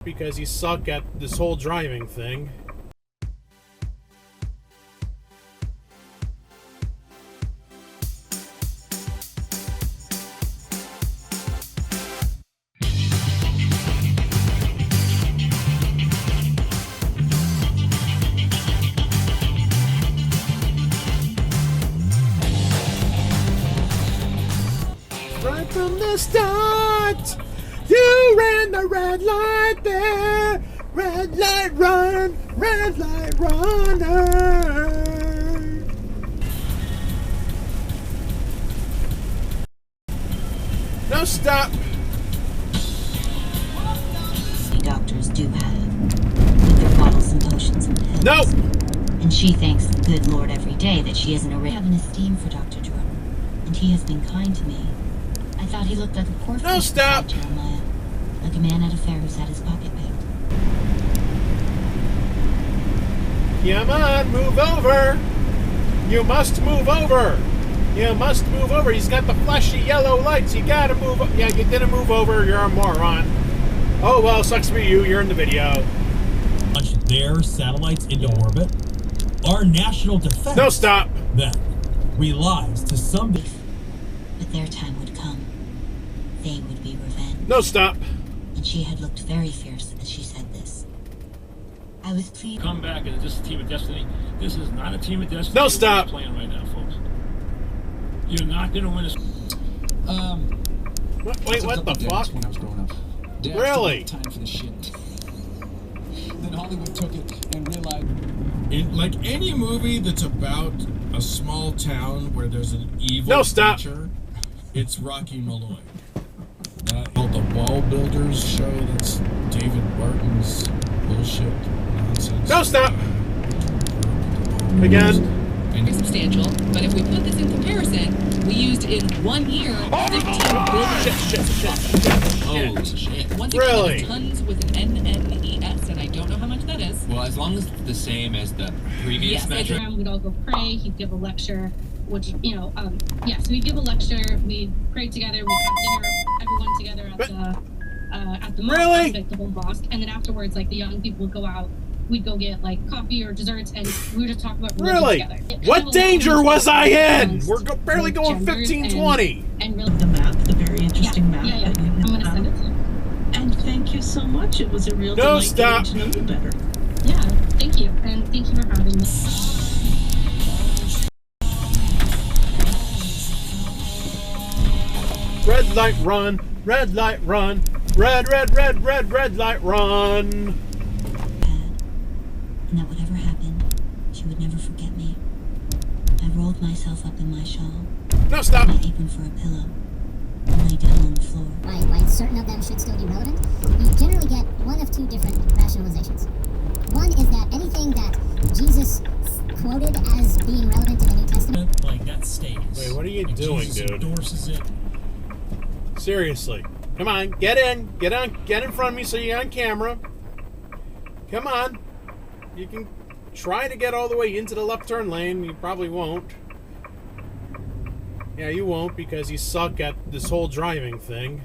Because you suck at this whole driving thing. Right from the start, you ran the red light there. Red light run, red light runner. No, stop. Doctors do have with their bottles and potions and pills. No. And she thanks the good Lord every day that she isn't a I have an esteem for Dr. Drew, and he has been kind to me. I thought he looked like a poor No, stop. Jeremiah, like a man at a fair who's had his pocket picked. Come on, move over. You must move over. You must move over. He's got the flashy yellow lights. You gotta move. Yeah, you didn't move over. You're a moron. Oh well, sucks for you. You're in the video. Launch their satellites into orbit. Our national defense. No, stop. Then relies to some. But their time would come. They would be revenged. No, stop. And she had looked very fierce as she said this. I was pleased. Come back and just a team of destiny. This is not a team of destiny. No, stop. We're playing right now, folks. You're not going to win this. Wait, what the fuck? When I was growing up. Dad Really? Time for the shit. Then Hollywood took it and realized. In like any movie that's about a small town where there's an evil No, stop. creature, it's Rocky Malloy. Called the Wall Builders show. That's David Barton's bullshit nonsense. No, stop. Again. Very substantial, but if we put this in comparison, we used in 1 year 15 billion. Oh shit! Once Really? again, tons with an NNES, and I don't know how much that is. Well, as long as it's the same as the previous yes, metric. We'd all go pray. He'd give a lecture, which so we'd give a lecture. We'd pray together. We'd have dinner, everyone together at the mosque, Really? like the whole mosque, and then afterwards, like the young people would go out. We'd go get like coffee or desserts, and we would just talk about religion Really? together. What danger was I in? We're barely going genders 15-20. And really, The map, the very interesting map. yeah. That you I'm gonna have. send it to you. And thank you so much. It was a real No, delight stop. getting to know you better. Yeah, thank you, and thank you for having me. Red light run, red light run, red light run. And that whatever happened, she would never forget me. I rolled myself up in my shawl, No, stop. my apron for a pillow, and lay down on the floor. Why certain of them should still be relevant, you generally get one of two different rationalizations. One is that anything that Jesus quoted as being relevant in the New Testament, Like that stays. Wait, what are you Like, doing, Jesus dude? endorses it. Seriously. Come on, get in. Get in front of me so you're on camera. Come on. You can try to get all the way into the left turn lane. You probably won't. Yeah, you won't because you suck at this whole driving thing.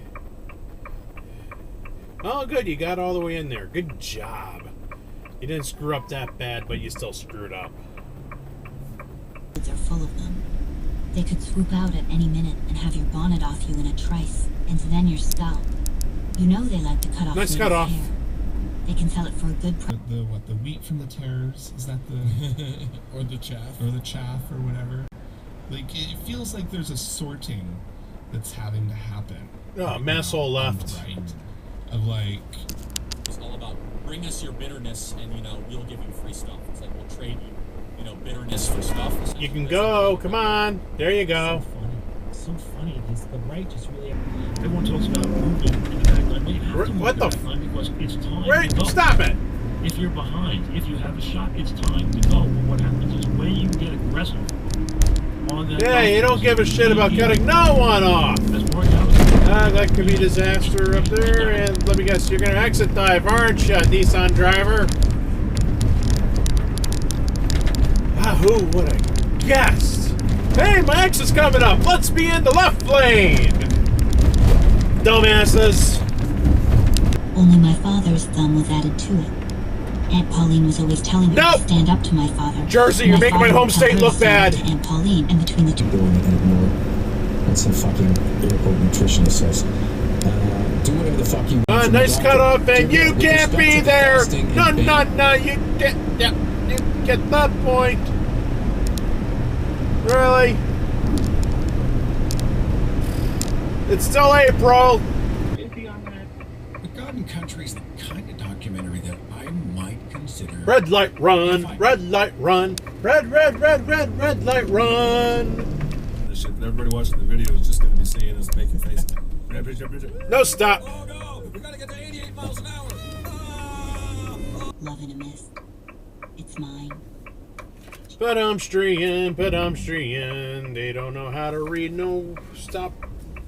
Oh, good. You got all the way in there. Good job. You didn't screw up that bad, but you still screwed up. They're full of them. They could swoop out at any minute and have your bonnet off you in a trice, and then your scalp. You know they like to cut off Nice your cut off. hair. They can sell it for a good price. The wheat from the tares? Is that the or the chaff or whatever? Like it feels like there's a sorting that's having to happen. Oh, right mass now hole on the left. right, of like. It's all about bring us your bitterness, and we'll give you free stuff. It's like we'll trade you, bitterness for stuff. You can go. Come on. There you go. So funny. The right just really. Everyone talks about moving in the back line. Well, you have to move What in the the back line because it's time Right, to go. stop it. If you're behind, if you have a shot, it's time to go. But what happens is when you get aggressive on that. Yeah, you don't give a shit about cutting no one off. That's more down. That could be disaster up there. And let me guess, you're going to exit dive, aren't you, Nissan driver? Ah, who would have guessed? Hey, my exit's coming up. Let's be in the left lane. Dumbasses. Only my father's thumb was added to it. Aunt Pauline was always telling me to stand up to my father. Jersey, you're making my home state look bad. To Aunt Pauline, and between the two. Doing it and ignore what some fucking airport nutritionist says. Do whatever the fuck you want. Nice cutoff, and you can't be there. No, you get, yeah, you get the point. Really? It's still April. The Garden Country's the kind of documentary that I might consider. Red light run, red light run, red light run. Everybody watching the video is just going to be seeing us making faces. No, stop. Oh, no. We got to get to 88 miles an hour. Love in a mist. It's mine. Pedestrian. They don't know how to read no stop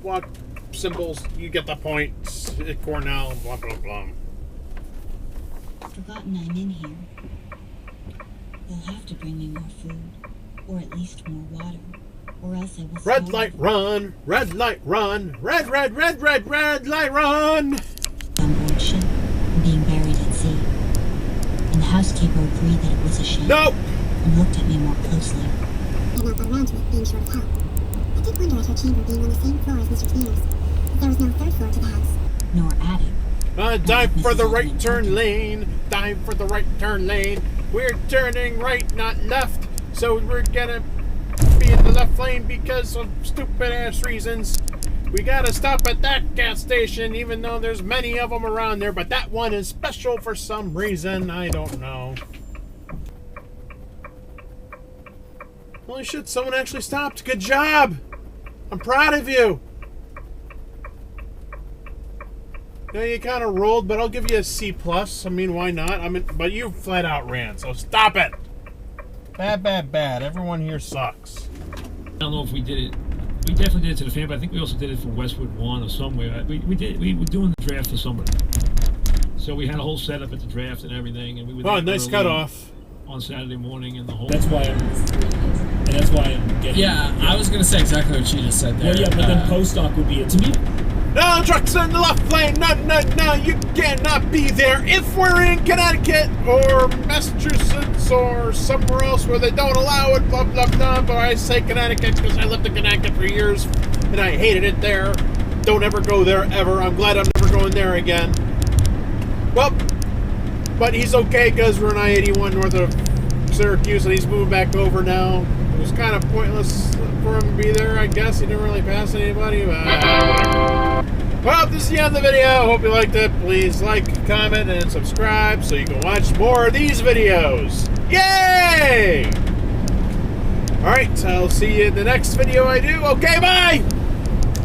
watch symbols. You get the point. Cornell, blah, blah, blah. Forgotten I'm in here. They'll have to bring me more food, or at least more water, or else I will. Red light run, red light run, red light run. On board ship, being buried at sea. And the housekeeper agreed that it was a shame. No! And looked at me more closely. I not got around to it, being short of help. I did wonder at her chamber being on the same floor as Mr. Tanner's. If there was no third floor to the house. Nor attic. Dive for the right turn lane. Dive for the right turn lane. We're turning right, not left. So we're gonna be in the left lane because of stupid ass reasons. We gotta stop at that gas station, even though there's many of them around there, but that one is special for some reason. I don't know. Holy shit, someone actually stopped. Good job. I'm proud of you. Yeah, you kind of rolled, but I'll give you a C+. I mean, why not? But you flat out ran, so stop it. Bad. Everyone here sucks. I don't know if we did it. We definitely did it to the fan, but I think we also did it for Westwood 1 or somewhere. We were doing the draft for somebody. So we had a whole setup at the draft and everything, and we were nice cutoff on Saturday morning and the whole. That's why I'm getting. Yeah, I was gonna say exactly what she just said there. Well, yeah, but then post-doc would be it to me. No, trucks in the left lane. No, you cannot be there. If we're in Connecticut or Massachusetts or somewhere else where they don't allow it, blah, blah, blah. But I say Connecticut because I lived in Connecticut for years and I hated it there. Don't ever go there, ever. I'm glad I'm never going there again. Well, but he's okay because we're in I-81 north of Syracuse and he's moving back over now. It was kind of pointless for him to be there, I guess. He didn't really pass anybody, but well, this is the end of the video. Hope you liked it. Please like, comment, and subscribe so you can watch more of these videos. Yay! Alright, I'll see you in the next video I do. Okay, bye!